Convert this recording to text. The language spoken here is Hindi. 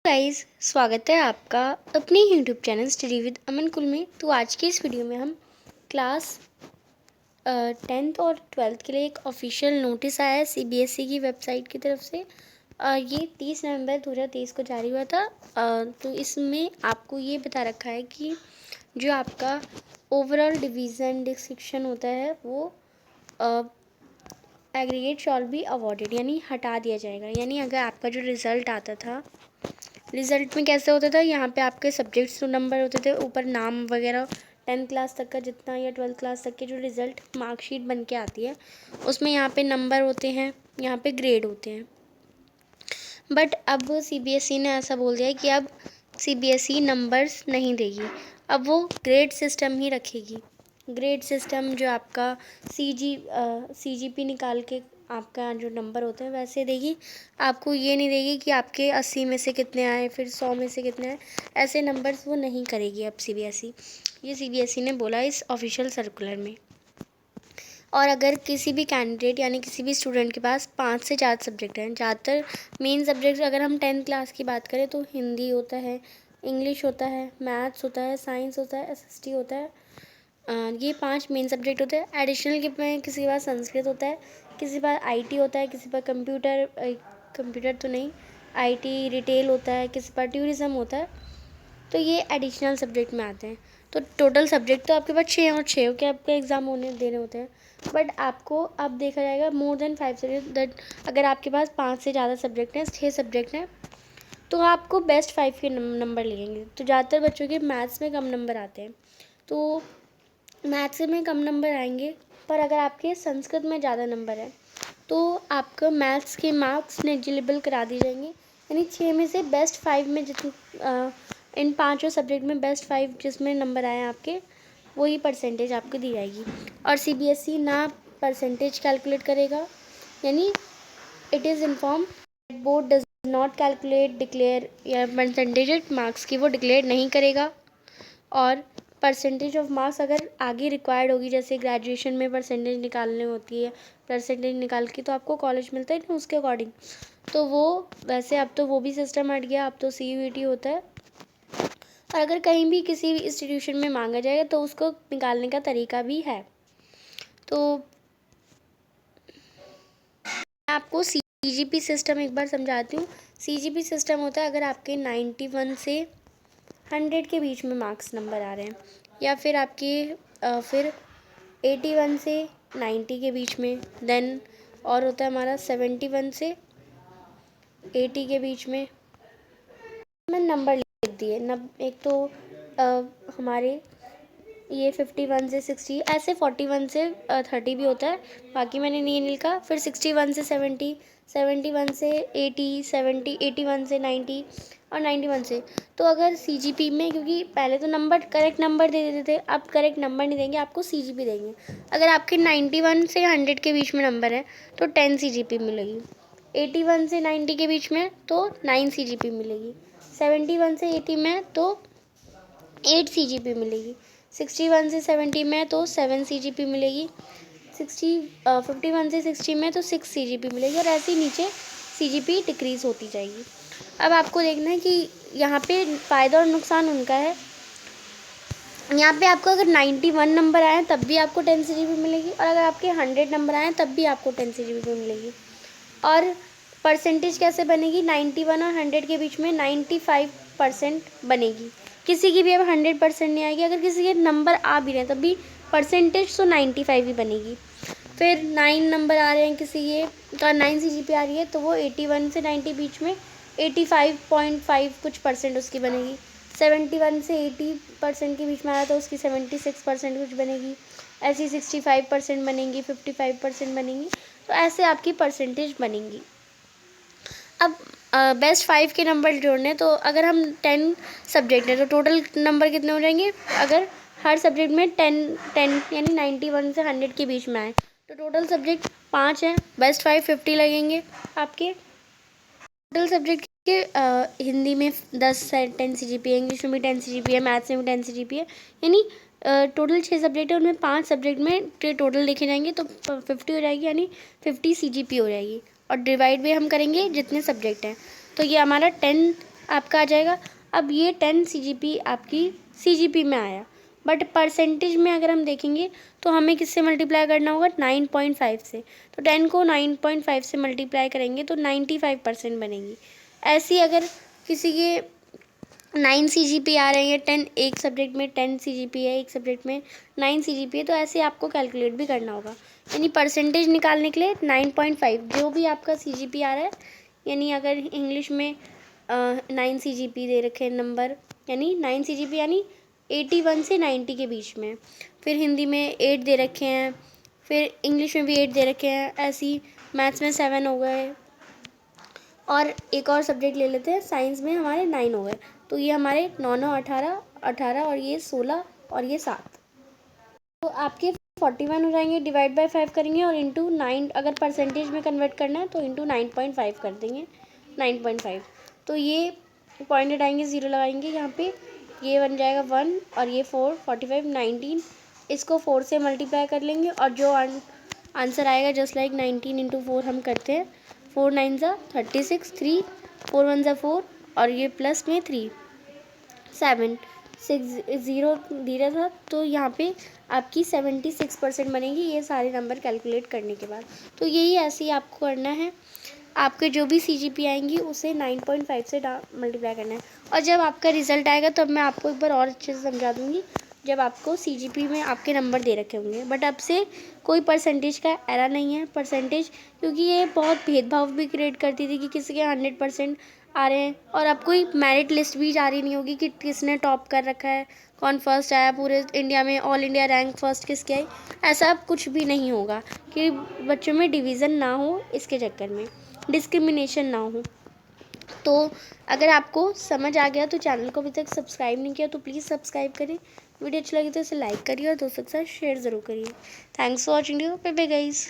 गाइस, स्वागत है आपका अपने यूट्यूब चैनल स्टडी विद अमन कुल में। तो आज के इस वीडियो में हम क्लास 10th और 12th के लिए एक ऑफिशियल नोटिस आया है सीबीएसई की वेबसाइट की तरफ से। ये 30 नवंबर 2023 को जारी हुआ था। तो इसमें आपको ये बता रखा है कि जो आपका ओवरऑल डिवीज़न डिस्क्रिप्शन होता है वो एग्रीगेट शॉल बी अवॉर्डेड यानी हटा दिया जाएगा। यानी अगर आपका जो रिज़ल्ट आता था, रिज़ल्ट में कैसे होता था, यहाँ पे आपके सब्जेक्ट्स जो नंबर होते थे ऊपर नाम वगैरह 10th क्लास तक का जितना या 12th क्लास तक के जो रिज़ल्ट मार्कशीट बन के आती है उसमें यहाँ पे नंबर होते हैं, यहाँ पे ग्रेड होते हैं। बट अब सीबीएसई ने ऐसा बोल दिया है कि अब सीबीएसई नंबर्स नहीं देगी, अब वो ग्रेड सिस्टम ही रखेगी। ग्रेड सिस्टम जो आपका सीजीपी निकाल के आपका जो नंबर होता है वैसे देगी, आपको ये नहीं देगी कि आपके 80 में से कितने आए फिर 100 में से कितने आए, ऐसे नंबर्स वो नहीं करेगी अब सीबीएसई। ये सीबीएसई ने बोला इस ऑफिशियल सर्कुलर में। और अगर किसी भी कैंडिडेट यानी किसी भी स्टूडेंट के पास 5 से ज़्यादा सब्जेक्ट हैं, ज़्यादातर मेन सब्जेक्ट अगर हम 10th क्लास की बात करें तो हिंदी होता है, इंग्लिश होता है, मैथ्स होता है, साइंस होता है, एसएसटी होता है। ये 5 मेन सब्जेक्ट होते हैं। एडिशनल के में किसी के पास संस्कृत होता है, किसी के पास आईटी होता है, किसी पर कंप्यूटर तो नहीं, आईटी रिटेल होता है, किसी पर टूरिज़्म होता है। तो ये एडिशनल सब्जेक्ट में आते हैं। तो टोटल सब्जेक्ट तो आपके पास 6 और 6 के आपके एग्ज़ाम देने होते हैं। बट आपको अब देखा जाएगा मोर देन 5 सब्जेक्ट, दैट अगर आपके पास 5 से ज़्यादा सब्जेक्ट हैं, 6 सब्जेक्ट हैं, तो आपको बेस्ट 5 के नंबर लगेंगे। तो ज़्यादातर बच्चों के मैथ्स में कम नंबर आते हैं, तो मैथ्स में कम नंबर आएंगे। पर अगर आपके संस्कृत में ज़्यादा नंबर है तो आपका मैथ्स के मार्क्स नेग्लिजिबल करा दिए जाएंगे। यानी 6 में से बेस्ट 5 में जितने इन 5 सब्जेक्ट में बेस्ट 5 जिसमें नंबर आए आपके, वही परसेंटेज आपको दी जाएगी। और सीबीएसई ना परसेंटेज कैलकुलेट करेगा, यानी it is inform board does not calculate declare या परसेंटेज मार्क्स की वो डिक्लेयर नहीं करेगा। और परसेंटेज ऑफ मार्क्स अगर आगे रिक्वायर्ड होगी, जैसे ग्रेजुएशन में परसेंटेज निकालनी होती है, परसेंटेज निकाल के तो आपको कॉलेज मिलता है ना उसके अकॉर्डिंग, तो वो वैसे अब तो वो भी सिस्टम हट गया, अब तो सीयूईटी होता है। और अगर कहीं भी किसी भी इंस्टीट्यूशन में मांगा जाएगा तो उसको निकालने का तरीका भी है। तो मैं आपको सीजीपी सिस्टम एक बार समझाती हूँ। सीजीपी सिस्टम होता है अगर आपके 91 से 100 के बीच में मार्क्स नंबर आ रहे हैं, या फिर आपके फिर 81 से 90 के बीच में, देन और होता है हमारा 71 से 80 के बीच में। मैं नंबर लिख दिए एक तो हमारे ये 51 से 60, ऐसे 41 से 30 भी होता है, बाकी मैंने नहीं लिखा। फिर 61 से 70, 71 से 80, 70, 81 से 90 और 91 से। तो अगर सीजीपी में, क्योंकि पहले तो नंबर करेक्ट नंबर दे देते थे, अब करेक्ट नंबर नहीं देंगे, आपको सीजीपी देंगे। अगर आपके 91 से 100 के बीच में नंबर है तो 10 सीजीपी मिलेगी, 81 से 90 के बीच में तो 9 सीजीपी मिलेगी, 71 से 80 में तो 8 सीजीपी मिलेगी, 61 से 70 में तो 7 सीजीपी मिलेगी, 51 से 60 में तो 6 सीजीपी मिलेगी, और ऐसे ही नीचे सीजीपी डिक्रीज़ होती जाएगी। अब आपको देखना है कि यहाँ पे फ़ायदा और नुकसान उनका है। यहाँ पे आपको अगर 91 नंबर आए तब भी आपको 10 सीजीपी मिलेगी, और अगर आपके 100 नंबर आए तब भी आपको 10 सीजीपी मिलेगी। और परसेंटेज कैसे बनेगी, 91 और 100 के बीच में 95% बनेगी। किसी की भी अब 100% नहीं आएगी, अगर किसी के नंबर आ भी रहे हैं तब भी परसेंटेज तो 95 ही बनेगी। फिर 9 नंबर आ रहे हैं किसी के, 9 सीजीपी आ रही है तो वो 81 से 90 बीच में 85.5 कुछ परसेंट उसकी बनेगी। 71 से 80% के बीच में आया तो उसकी 76% कुछ बनेगी। ऐसी 65% बनेंगी, 55% बनेंगी। तो ऐसे आपकी परसेंटेज बनेंगी। अब बेस्ट 5 के नंबर जोड़ने, तो अगर हम 10 सब्जेक्ट है तो टोटल नंबर कितने हो जाएंगे, अगर हर सब्जेक्ट में 10 यानी 91 से 100 के बीच में आए तो टोटल सब्जेक्ट 5 हैं, बेस्ट 5 50 लगेंगे आपके। टोटल सब्जेक्ट के हिंदी में 10 से 10 सीजीपी है, इंग्लिश में भी 10 सीजीपी है, मैथ्स में भी 10 सीजीपी है, यानी टोटल 6 सब्जेक्ट है, उनमें 5 सब्जेक्ट में टोटल लिखे जाएंगे तो 50 हो जाएगी, यानी 50 सीजीपी हो जाएगी। और डिवाइड भी हम करेंगे जितने सब्जेक्ट हैं, तो ये हमारा 10 आपका आ जाएगा। अब ये 10 CGP आपकी CGP में आया, बट परसेंटेज में अगर हम देखेंगे तो हमें किससे मल्टीप्लाई करना होगा, 9.5 से। तो 10 को 9.5 से मल्टीप्लाई करेंगे तो 95% बनेगी। ऐसी अगर किसी के 9 CGP आ रहे हैं, 10 एक सब्जेक्ट में 10 CGP है, एक सब्जेक्ट में 9 CGP है, तो ऐसे आपको कैलकुलेट भी करना होगा। यानी परसेंटेज निकालने के लिए 9.5 जो भी आपका CGP आ रहा है, यानी अगर इंग्लिश में 9 CGP दे रखे हैं नंबर, यानी 9 CGP यानी 81 से 90 के बीच में। फिर हिंदी में 8 दे रखे हैं, फिर इंग्लिश में भी 8 दे रखे हैं, ऐसी मैथ्स में 7 हो गए, और एक और सब्जेक्ट ले लेते हैं, साइंस में हमारे 9 हो गए। तो ये हमारे 9 9 18 18 और ये 16 और ये 7। तो आपके 41 हो जाएंगे, डिवाइड बाय 5 करेंगे और इंटू 9 अगर परसेंटेज में कन्वर्ट करना है तो इंटू 9.5 कर देंगे, 9.5। तो ये पॉइंट हटाएंगे, 0 लगाएंगे यहाँ पे, ये बन जाएगा 1 और ये 4, 45, 19। इसको 4 से मल्टीप्लाई कर लेंगे और जो आंसर आएगा जस्ट लाइक 19 इंटू 4 हम करते हैं, 4 9 ज़ा 36, 3 4 1 ज़ा 4 और ये प्लस में 3 7 6 0 धीरे था, तो यहाँ पे आपकी 76% बनेगी ये सारे नंबर कैलकुलेट करने के बाद। तो यही ऐसे ही आपको करना है, आपके जो भी CGP आएंगी उसे 9.5 से मल्टीप्लाई करना है। और जब आपका रिजल्ट आएगा तब मैं आपको एक बार और अच्छे से समझा दूँगी, जब आपको CGP में आपके नंबर दे रखे होंगे। बट अब से कोई परसेंटेज का एरा नहीं है, परसेंटेज, क्योंकि ये बहुत भेदभाव भी क्रिएट करती थी कि किसी के 100% आ रहे हैं, और अब कोई मेरिट लिस्ट भी जारी नहीं होगी कि किसने टॉप कर रखा है, कौन फर्स्ट आया पूरे इंडिया में, ऑल इंडिया रैंक फर्स्ट किसके आई। ऐसा अब कुछ भी नहीं होगा कि बच्चों में डिवीज़न ना हो, इसके चक्कर में डिस्क्रिमिनेशन ना हो। तो अगर आपको समझ आ गया तो चैनल को अभी तक सब्सक्राइब नहीं किया तो प्लीज़ सब्सक्राइब करें, वीडियो अच्छी लगी तो इसे लाइक करिए और दोस्तों के साथ शेयर ज़रूर करिए। Thanks for watching, bye bye guys.